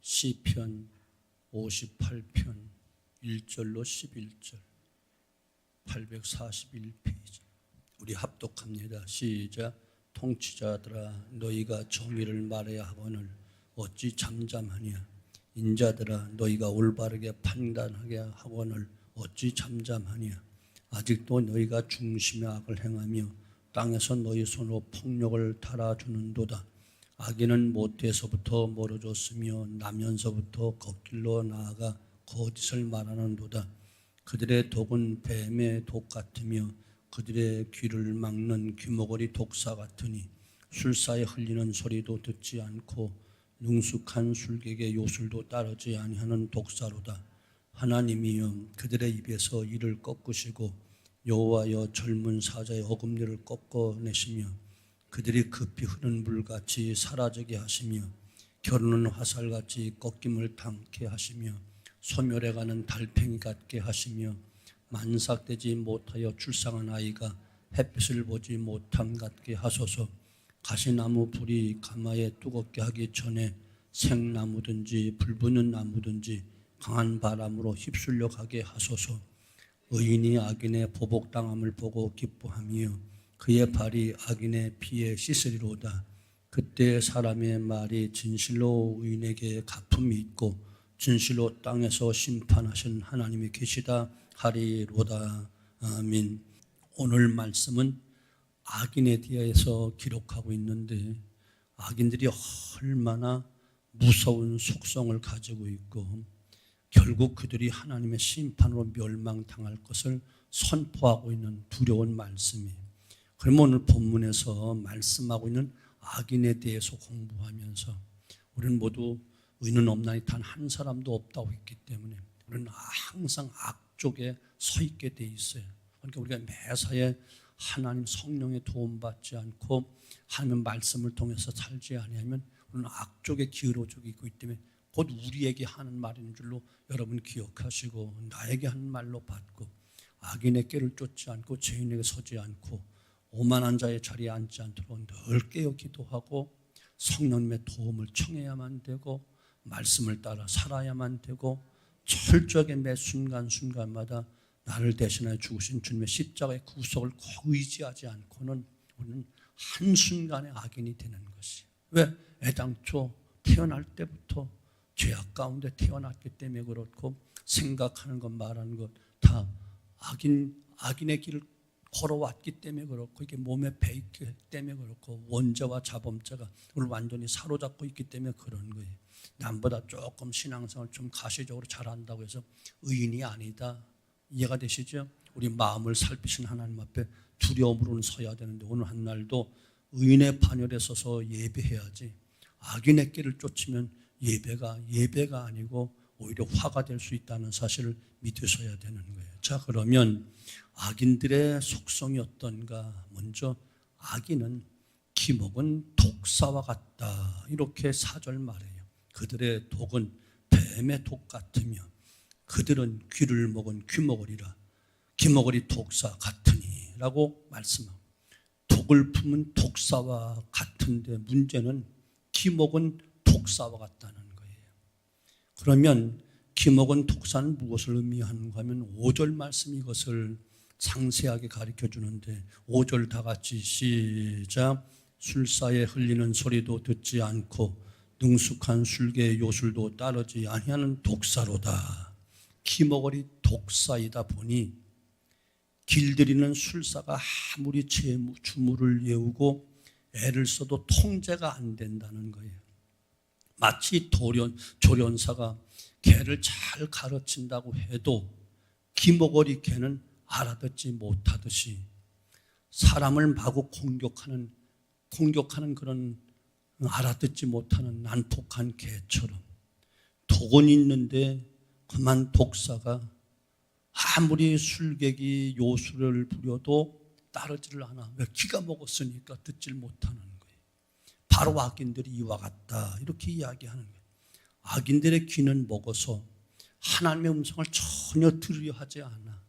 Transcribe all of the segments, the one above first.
시편 58편 1절로 11절 841페이지. 우리 합독합니다. 시작. 통치자들아 너희가 정의를 말해야 하거늘 어찌 잠잠하냐. 인자들아 너희가 올바르게 판단하게 하거늘 어찌 잠잠하냐. 아직도 너희가 중심의 악을 행하며 땅에서 너희 손으로 폭력을 달아주는도다. 악인은 모태에서부터 멀어졌으며 나면서부터 겉길로 나아가 거짓을 말하는도다. 그들의 독은 뱀의 독 같으며 그들의 귀를 막는 귀머거리 독사 같으니 술사에 흘리는 소리도 듣지 않고 능숙한 술객의 요술도 따르지 아니하는 독사로다. 하나님이여 그들의 입에서 이를 꺾으시고 여호와여 젊은 사자의 어금니를 꺾어내시며 그들이 급히 흐르는 물같이 사라지게 하시며 겨루는 화살같이 꺾임을 당케 하시며 소멸해 가는 달팽이 같게 하시며 만삭되지 못하여 출산한 아이가 햇빛을 보지 못함 같게 하소서. 가시나무 불이 가마에 뜨겁게 하기 전에 생나무든지 불붙는 나무든지 강한 바람으로 휩쓸려 가게 하소서. 의인이 악인의 보복당함을 보고 기뻐하며 그의 발이 악인의 피에 씻으리로다. 그때 사람의 말이 진실로 의인에게 갚음이 있고 진실로 땅에서 심판하신 하나님이 계시다 하리로다. 아멘. 오늘 말씀은 악인에 대해서 기록하고 있는데 악인들이 얼마나 무서운 속성을 가지고 있고 결국 그들이 하나님의 심판으로 멸망당할 것을 선포하고 있는 두려운 말씀이에요. 그러면 오늘 본문에서 말씀하고 있는 악인에 대해서 공부하면서 우리는 모두 의는 없나니 단 한 사람도 없다고 했기 때문에 우리는 항상 악쪽에 서 있게 돼 있어요. 그러니까 우리가 매사에 하나님 성령의 도움받지 않고 하나님의 말씀을 통해서 살지 아니하면 우리는 악쪽에 기울어져 있기 때문에 곧 우리에게 하는 말인 줄로 여러분 기억하시고 나에게 하는 말로 받고 악인의 꾀를 쫓지 않고 죄인에게 서지 않고 오만한 자의 자리에 앉지 않도록 늘 깨어 기도하고 성령님의 도움을 청해야만 되고 말씀을 따라 살아야만 되고 철저하게 매 순간순간마다 나를 대신하여 죽으신 주님의 십자가의 구속을 의지하지 않고는 우리는 한순간에 악인이 되는 것이에요. 왜? 애당초 태어날 때부터 죄악 가운데 태어났기 때문에 그렇고 생각하는 것 말하는 것 다 악인의 길을 걸어왔기 때문에 그렇고 이게 몸에 배있기 때문에 그렇고 원죄와 자범죄가 우리를 완전히 사로잡고 있기 때문에 그런 거예요. 남보다 조금 신앙생활을 좀 가시적으로 잘한다고 해서 의인이 아니다. 이해가 되시죠? 우리 마음을 살피신 하나님 앞에 두려움으로는 서야 되는데 오늘 한 날도 의인의 반열에 서서 예배해야지 악인의 길을 쫓으면 예배가 아니고 오히려 화가 될 수 있다는 사실을 믿으셔야 되는 거예요. 자, 그러면 악인들의 속성이 어떤가? 먼저 악인은 기목은 독사와 같다. 이렇게 4절 말해요. 그들의 독은 뱀의 독 같으며 그들은 귀를 먹은 귀머거리라. 귀머거리 독사 같으니 라고 말씀하고 독을 품은 독사와 같은데 문제는 귀먹은 독사와 같다는 거예요. 그러면 귀먹은 독사는 무엇을 의미하는가 하면 5절 말씀이 이것을 상세하게 가르쳐 주는데 5절 다 같이 시작. 술사에 흘리는 소리도 듣지 않고 능숙한 술개의 요술도 따르지 아니하는 독사로다. 귀머거리 독사이다 보니 길들이는 술사가 아무리 주물을 외우고 애를 써도 통제가 안 된다는 거예요. 마치 조련사가 개를 잘 가르친다고 해도 귀머거리 개는 알아듣지 못하듯이 사람을 마구 공격하는 그런 알아듣지 못하는 난폭한 개처럼 독은 있는데 그만 독사가 아무리 술객이 요술을 부려도 따르지를 않아. 왜? 기가 먹었으니까 듣질 못하는 거예요. 바로 악인들이 이와 같다 이렇게 이야기하는 거예요. 악인들의 귀는 먹어서 하나님의 음성을 전혀 들으려 하지 않아.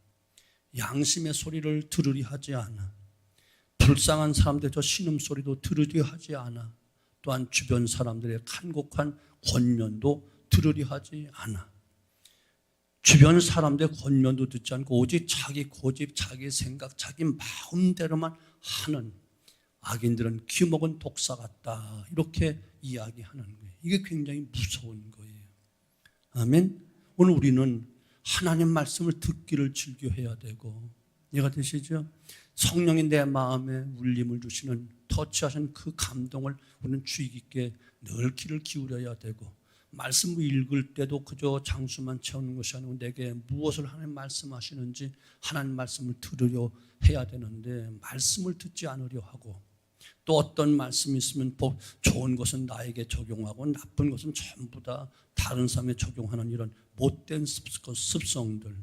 양심의 소리를 들으려 하지 않아. 불쌍한 사람들의 저 신음소리도 들으려 하지 않아. 또한 주변 사람들의 간곡한 권면도 들으려 하지 않아. 주변 사람들의 권면도 듣지 않고 오직 자기 고집, 자기 생각, 자기 마음대로만 하는 악인들은 귀먹은 독사 같다. 이렇게 이야기하는 거예요. 이게 굉장히 무서운 거예요. 아멘. 오늘 우리는 하나님 말씀을 듣기를 즐겨해야 되고, 이해가 되시죠? 성령이 내 마음에 울림을 주시는 터치하신 그 감동을 우리는 주의 깊게 늘 귀를 기울여야 되고, 말씀을 읽을 때도 그저 장수만 채우는 것이 아니고 내게 무엇을 하나님 말씀하시는지 하나님 말씀을 들으려 해야 되는데, 말씀을 듣지 않으려 하고, 또 어떤 말씀이 있으면 좋은 것은 나에게 적용하고 나쁜 것은 전부 다 다른 사람에 적용하는 이런 못된 습성들,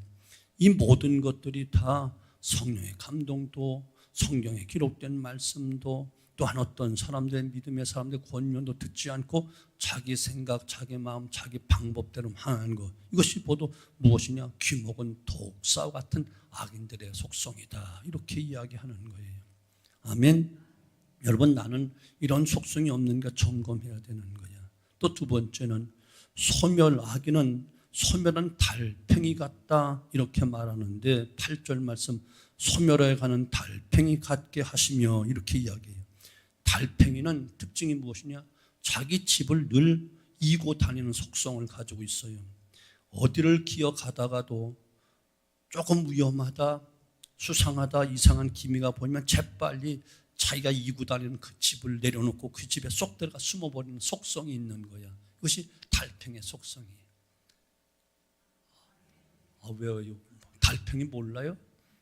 이 모든 것들이 다 성령의 감동도, 성경에 기록된 말씀도, 또한 어떤 사람들의 믿음의 사람들의 권면도 듣지 않고 자기 생각, 자기 마음, 자기 방법대로 하는 것, 이것이 모두 무엇이냐? 귀먹은 독사와 같은 악인들의 속성이다. 이렇게 이야기하는 거예요. 아멘. 여러분, 나는 이런 속성이 없는가 점검해야 되는 거야. 또 두 번째는 소멸, 악인은 소멸은 달팽이 같다 이렇게 말하는데 8절 말씀, 소멸해 가는 달팽이 같게 하시며 이렇게 이야기해요. 달팽이는 특징이 무엇이냐? 자기 집을 늘 이고 다니는 속성을 가지고 있어요. 어디를 기어가다가도 조금 위험하다, 수상하다, 이상한 기미가 보이면 재빨리 자기가 이고 다니는 그 집을 내려놓고 그 집에 쏙 들어가 숨어버리는 속성이 있는 거야. 이것이 달팽이의 속성이에요. 왜요? 달팽이 몰라요?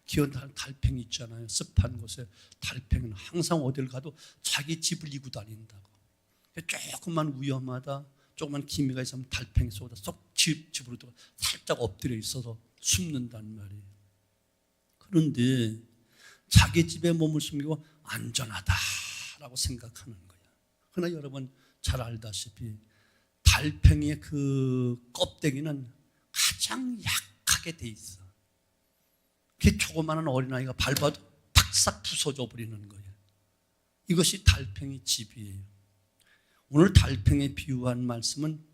귀여운 달팽이 있잖아요. 습한 곳에 달팽이는 항상 어딜 가도 자기 집을 이고 다닌다고. 조금만 위험하다, 조금만 기미가 있으면 달팽이 속에다 쏙 집으로 들어가 살짝 엎드려 있어서 숨는단 말이에요. 그런데 자기 집에 몸을 숨기고 안전하다라고 생각하는 거야. 그러나 여러분 잘 알다시피 달팽이의 그 껍데기는 가장 약하게 돼 있어. 그 조그마한 어린아이가 밟아도 탁싹 부서져 버리는 거예요. 이것이 달팽이 집이에요. 오늘 달팽이에 비유한 말씀은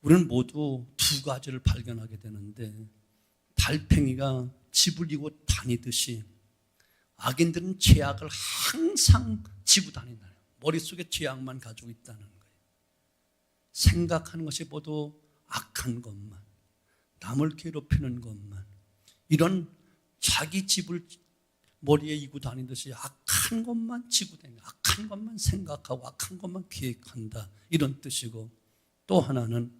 우리는 모두 두 가지를 발견하게 되는데, 달팽이가 집을 이고 다니듯이 악인들은 죄악을 항상 지고 다닌다. 머릿속에 죄악만 가지고 있다는 거예요. 생각하는 것이 모두 악한 것만, 남을 괴롭히는 것만, 이런 자기 집을 머리에 이고 다니듯이 악한 것만 지고 다니는, 악한 것만 생각하고 악한 것만 계획한다, 이런 뜻이고, 또 하나는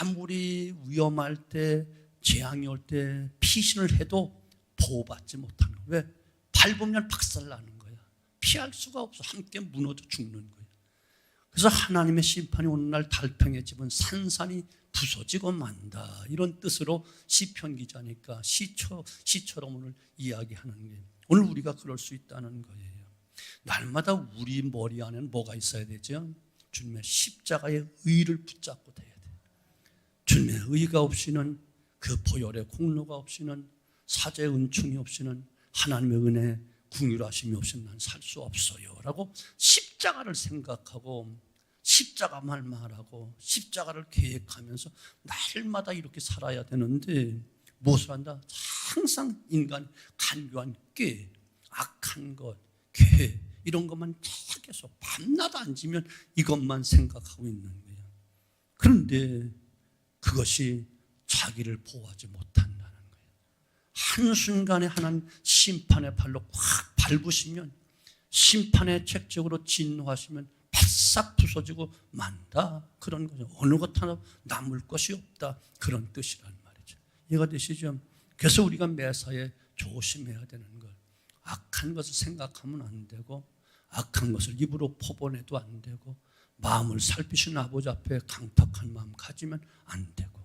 아무리 위험할 때, 재앙이 올 때 피신을 해도 보호받지 못하는 거예요. 왜? 밟으면 박살나는 거야. 피할 수가 없어. 함께 무너져 죽는 거야. 그래서 하나님의 심판이 오는 날 달팽이의 집은 산산이 부서지고 만다, 이런 뜻으로 시편 기자니까 시처럼 오늘 이야기하는 거예요. 오늘 우리가 그럴 수 있다는 거예요. 날마다 우리 머리 안에는 뭐가 있어야 되죠? 주님의 십자가의 의를 붙잡고 돼야 돼요. 주님의 의가 없이는, 그 보혈의 공로가 없이는, 사제의 은총이 없이는, 하나님의 은혜, 궁휼하심이 없이는 난 살 수 없어요 라고 십자가를 생각하고 십자가만 말하고 십자가를 계획하면서 날마다 이렇게 살아야 되는데, 무엇을 한다? 항상 인간이 간교한 꾀, 악한 것, 계획, 이런 것만 계속 밤낮 안 지면 이것만 생각하고 있는 거예요. 그런데 그것이 자기를 보호하지 못한다는 거예요. 한순간에 하나님 심판의 발로 확 밟으시면, 심판의 책적으로 진노하시면 바싹 부서지고 만다, 그런 거죠. 어느 것 하나 남을 것이 없다, 그런 뜻이란 말이죠. 이해가 되시죠? 그래서 우리가 매사에 조심해야 되는 것, 악한 것을 생각하면 안 되고, 악한 것을 입으로 퍼보내도 안 되고, 마음을 살피시는 아버지 앞에 강팍한 마음 가지면 안 되고,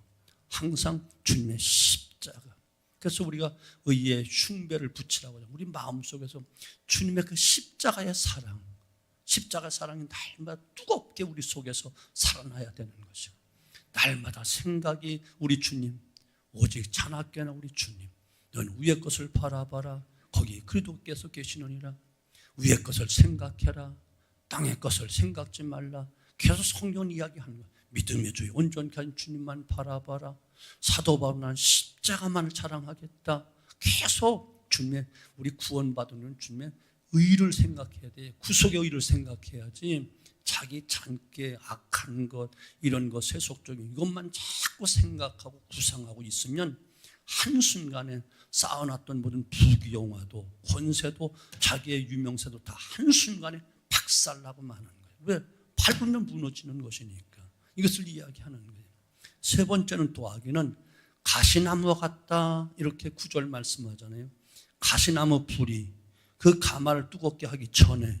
항상 주님의 십자가, 그래서 우리가 의의 흉배를 붙이라고 하죠. 우리 마음속에서 주님의 그 십자가의 사랑, 십자가 사랑이 날마다 뜨겁게 우리 속에서 살아나야 되는 것이고, 날마다 생각이 우리 주님, 오직 자나깨나 우리 주님, 넌 위의 것을 바라봐라, 거기 그리스도께서 계시느니라, 위의 것을 생각해라, 땅의 것을 생각지 말라. 계속 성경 이야기하는 거예요. 믿음의 주여 온전케 하신 주님만 바라봐라. 사도 바울은 난 십자가만을 자랑하겠다. 계속 주님의, 우리 구원받은 주님의 의를 생각해야 돼. 구속의 의를 생각해야지 자기 잔께 악한 것, 이런 것, 세속적인 이것만 자꾸 생각하고 구상하고 있으면 한순간에 쌓아놨던 모든 부귀영화도 권세도 자기의 유명세도 다 한순간에 박살나고 마는 거예요. 왜? 밟으면 무너지는 것이니까. 이것을 이야기하는 거예요. 세 번째는 또 악인은 가시나무와 같다, 이렇게 구절 말씀하잖아요. 가시나무 불이 그 가마를 뜨겁게 하기 전에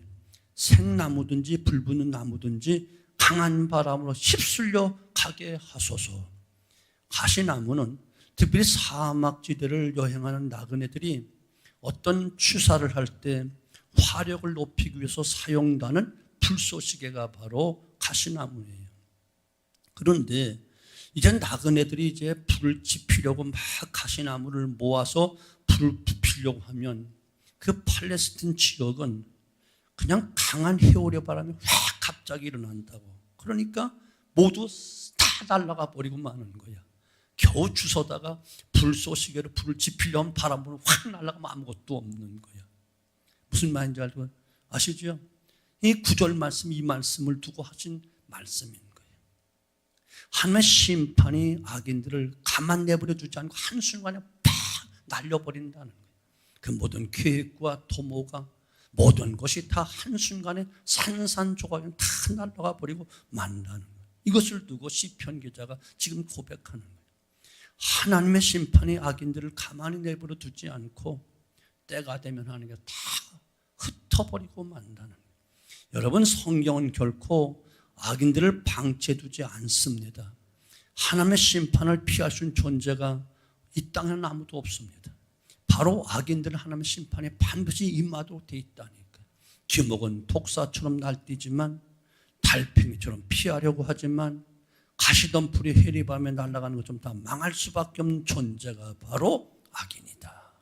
생나무든지 불붙는 나무든지 강한 바람으로 휩쓸려 가게 하소서. 가시나무는 특별히 사막지대를 여행하는 나그네들이 어떤 취사를 할 때 화력을 높이기 위해서 사용하는 불쏘시개가 바로 가시나무예요. 그런데 이제 나그네들이 이제 불을 지피려고 막 가시나무를 모아서 불을 부피려고 하면 그 팔레스틴 지역은 그냥 강한 해오리 바람이 확 갑자기 일어난다고. 그러니까 모두 다 날아가 버리고 마는 거야. 겨우 주워다가 불쏘시개로 불을 지피려면 바람으로 확 날아가면 아무것도 없는 거야. 무슨 말인지 알고 아시죠? 이 구절 말씀, 이 말씀을 두고 하신 말씀인 거예요. 하나님의 심판이 악인들을 가만 내버려 두지 않고 한순간에 팍 날려버린다는 거예요. 그 모든 계획과 도모가, 모든 것이 다 한순간에 산산조각이 다 날아가 버리고 만다는 거예요. 이것을 두고 시편 기자가 지금 고백하는 거예요. 하나님의 심판이 악인들을 가만히 내버려 두지 않고 때가 되면 하는 게 다 흩어버리고 만다는 거예요. 여러분, 성경은 결코 악인들을 방치해두지 않습니다. 하나님의 심판을 피할 수 있는 존재가 이 땅에는 아무도 없습니다. 바로 악인들은 하나님의 심판에 반드시 임하도록 되어 있다니까. 기목은 독사처럼 날뛰지만 달팽이처럼 피하려고 하지만 가시덤불이 해리밤에 날아가는 것처럼 다 망할 수밖에 없는 존재가 바로 악인이다.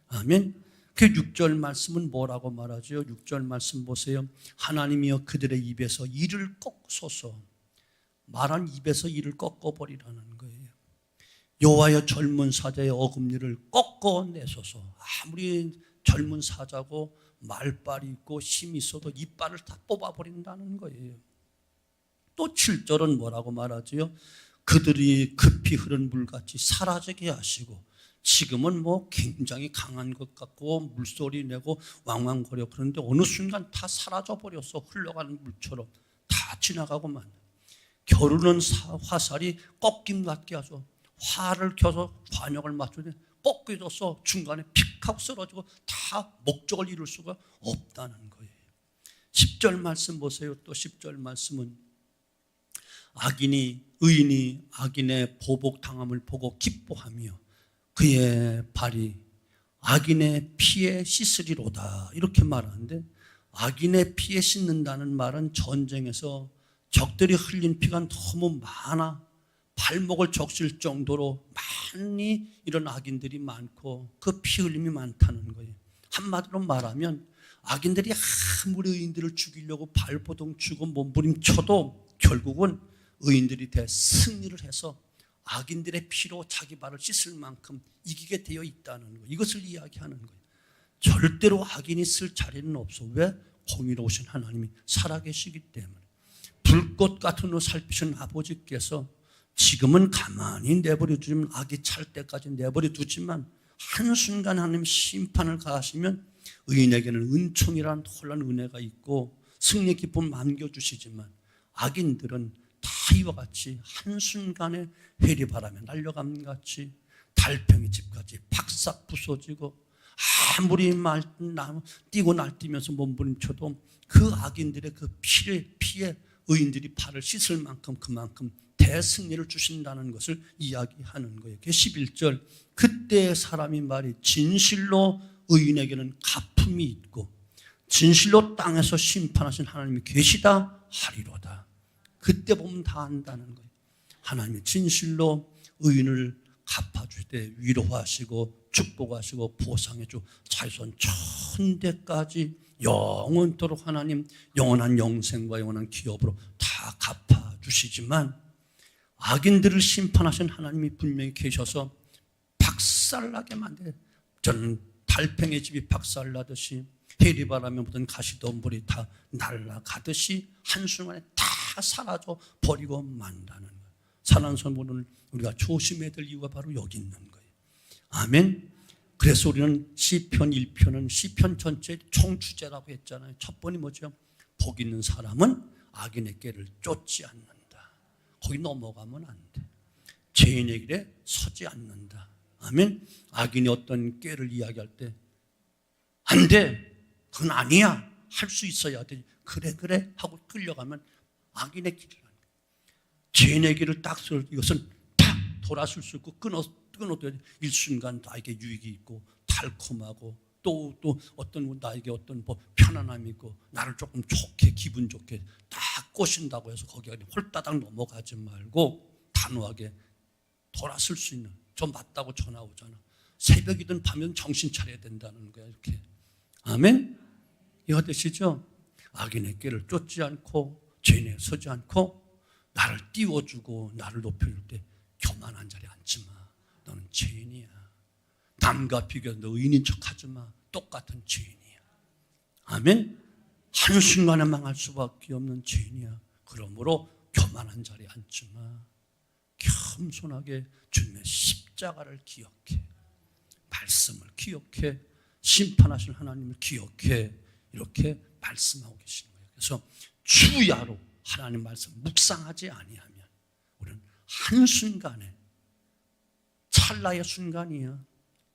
아멘. 그 6절 말씀은 뭐라고 말하죠? 6절 말씀 보세요. 하나님이여 그들의 입에서 이를 꺾소서. 말한 입에서 이를 꺾어버리라는 거예요. 여호와여 젊은 사자의 어금니를 꺾어내소서. 아무리 젊은 사자고 말빨이 있고 힘이 있어도 이빨을 다 뽑아버린다는 거예요. 또 7절은 뭐라고 말하지요? 그들이 급히 흐른 물같이 사라지게 하시고. 지금은 뭐 굉장히 강한 것 같고 물소리 내고 왕왕거려. 그런데 어느 순간 다 사라져버렸어. 흘러가는 물처럼 다 지나가고만. 겨루는 화살이 꺾임 같게 하죠. 활을 켜서 관역을 맞추니 꺾여져서 중간에 픽 하고 쓰러지고 다 목적을 이룰 수가 없다는 거예요. 10절 말씀 보세요. 또 10절 말씀은 의인이 악인의 보복당함을 보고 기뻐하며 그의 발이 악인의 피에 씻으리로다, 이렇게 말하는데, 악인의 피에 씻는다는 말은 전쟁에서 적들이 흘린 피가 너무 많아 발목을 적실 정도로 많이 이런 악인들이 많고 그 피 흘림이 많다는 거예요. 한마디로 말하면 악인들이 아무리 의인들을 죽이려고 발버둥 치고 몸부림쳐도 결국은 의인들이 대승리를 해서 악인들의 피로 자기 발을 씻을 만큼 이기게 되어 있다는 거예요. 이것을 이야기하는 거예요. 절대로 악인이 쓸 자리는 없어. 왜? 공의로우신 하나님이 살아계시기 때문에. 불꽃 같은 옷 살피신 아버지께서 지금은 가만히 내버려 두면, 악이 찰 때까지 내버려 두지만 한순간 하나님 심판을 가하시면 의인에게는 은총이라는 놀라운 은혜가 있고 승리 기쁨 남겨주시지만 악인들은 다 이와 같이 한순간에 회리바람에 날려감 같이 달팽이 집까지 박삭 부서지고 아무리 뛰고 날뛰면서 몸부림쳐도 그 악인들의 그 피에 의인들이 발을 씻을 만큼 그만큼 대승리를 주신다는 것을 이야기하는 거예요. 11절 그때 사람이 말이 진실로 의인에게는 갚음이 있고 진실로 땅에서 심판하신 하나님이 계시다 하리로다. 그때 보면 다 안다는 거예요. 하나님이 진실로 의인을 갚아주되 위로하시고 축복하시고 보상해주고 자손 천대까지 영원토록 하나님 영원한 영생과 영원한 기업으로 다 갚아주시고 두시지만 악인들을 심판하신 하나님이 분명히 계셔서 박살나게 만들어요. 저는 달팽이 집이 박살나듯이 해리바람에 묻은 가시덤불이 다 날아가듯이 한순간에 다 사라져 버리고 만다는 거예요. 산안선물을 우리가 조심해야 될 이유가 바로 여기 있는 거예요. 아멘. 그래서 우리는 시편 1편은 시편 전체의 총주제라고 했잖아요. 첫 번이 뭐죠? 복 있는 사람은 악인의 꾀를 쫓지 않는다. 거기 넘어가면 안 돼. 죄인의 길에 서지 않는다. 아멘. 악인이 어떤 꾀를 이야기할 때 안 돼, 그건 아니야, 할 수 있어야 돼. 그래 하고 끌려가면 악인의 길이라는 거예요. 죄인의 길을 딱 설, 이것은 탁 돌아설 수 있고 끊어도 일순간 나에게 유익이 있고 달콤하고 또 어떤 나에게 어떤 뭐 편안함이 있고 나를 조금 좋게 기분 좋게 딱 꼬신다고 해서 거기에 홀따닥 넘어가지 말고 단호하게 돌아설 수 있는, 저 맞다고 전화 오잖아. 새벽이든 밤이든 정신 차려야 된다는 거야. 이렇게. 아멘. 이해가 되시죠? 악인의 꾀를 쫓지 않고 죄인에 서지 않고 나를 띄워주고 나를 높여줄 때 교만한 자리에 앉지 마. 너는 죄인이야. 남과 비교해서 너 의인인 척하지 마. 똑같은 죄인이야. 아멘. 한순간에 망할 수밖에 없는 죄인이야. 그러므로 교만한 자리에 앉지 마. 겸손하게 주님의 십자가를 기억해. 말씀을 기억해. 심판하신 하나님을 기억해. 이렇게 말씀하고 계시는 거예요. 그래서 주야로 하나님 말씀 묵상하지 아니하면 우리는 한순간에, 찰나의 순간이야.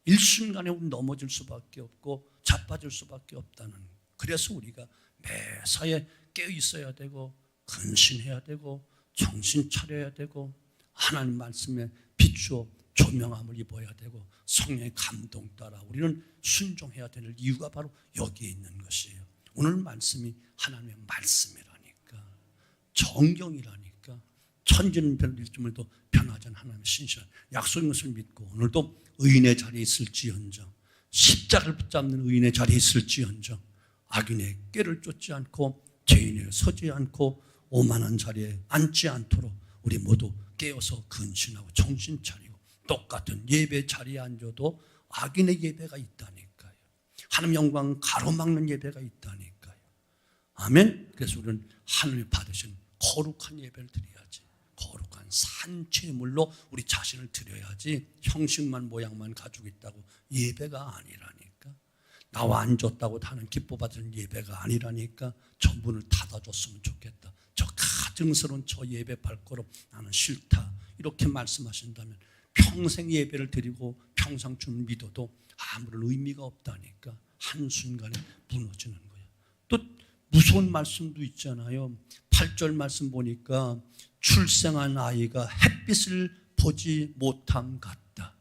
일순간에 우리 넘어질 수밖에 없고 자빠질 수밖에 없다는 거예요. 그래서 우리가 매사에 깨어 있어야 되고 근신해야 되고 정신 차려야 되고 하나님 말씀에 비추어 조명함을 입어야 되고 성령의 감동 따라 우리는 순종해야 될 이유가 바로 여기에 있는 것이에요. 오늘 말씀이 하나님의 말씀이라니까, 정경이라니까, 천지는 변할지라도 변하지 않는 하나님의 신실한 약속인 것을 믿고 오늘도 의인의 자리에 있을지언정, 십자가를 붙잡는 의인의 자리에 있을지언정, 악인의 꾀를 쫓지 않고 죄인에 서지 않고 오만한 자리에 앉지 않도록 우리 모두 깨어서 근신하고 정신 차리고 똑같은 예배 자리에 앉아도 악인의 예배가 있다니까요. 하나님 영광 가로막는 예배가 있다니까요. 아멘. 그래서 우리는 하나님이 받으신 거룩한 예배를 드려야지. 거룩한 산채물로 우리 자신을 드려야지 형식만 모양만 가지고 있다고 예배가 아니라니까. 나와 앉았다고 하는 기뻐 받는 예배가 아니라니까. 저 문을 닫아줬으면 좋겠다. 저 가증스러운 저 예배 발걸음 나는 싫다. 이렇게 말씀하신다면 평생 예배를 드리고 평생 주를 믿어도 아무런 의미가 없다니까. 한순간에 무너지는 거예요. 또 무서운 말씀도 있잖아요. 8절 말씀 보니까 출생한 아이가 햇빛을 보지 못함 같다.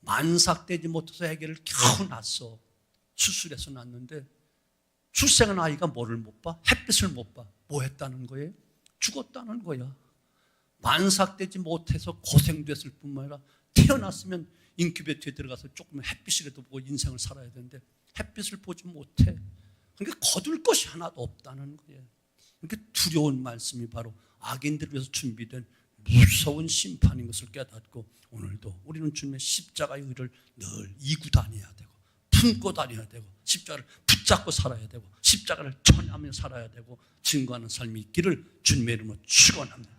만삭되지 못해서 아기를 겨우 낳았어. 수술해서 낳았는데 출생한 아이가 뭐를 못 봐? 햇빛을 못 봐. 뭐 했다는 거예요? 죽었다는 거야. 만삭되지 못해서 고생됐을 뿐만 아니라 태어났으면 인큐베이터에 들어가서 조금 햇빛이라도 보고 인생을 살아야 되는데 햇빛을 보지 못해. 그러니까 거둘 것이 하나도 없다는 거예요. 그러니까 두려운 말씀이 바로 악인들을 위해서 준비된 무서운 심판인 것을 깨닫고 오늘도 우리는 주님의 십자가의 의를 늘 이고 다녀야 되고 품고 다녀야 되고 십자가를 붙잡고 살아야 되고 십자가를 전하며 살아야 되고 증거하는 삶이 있기를 주님의 이름으로 축원합니다.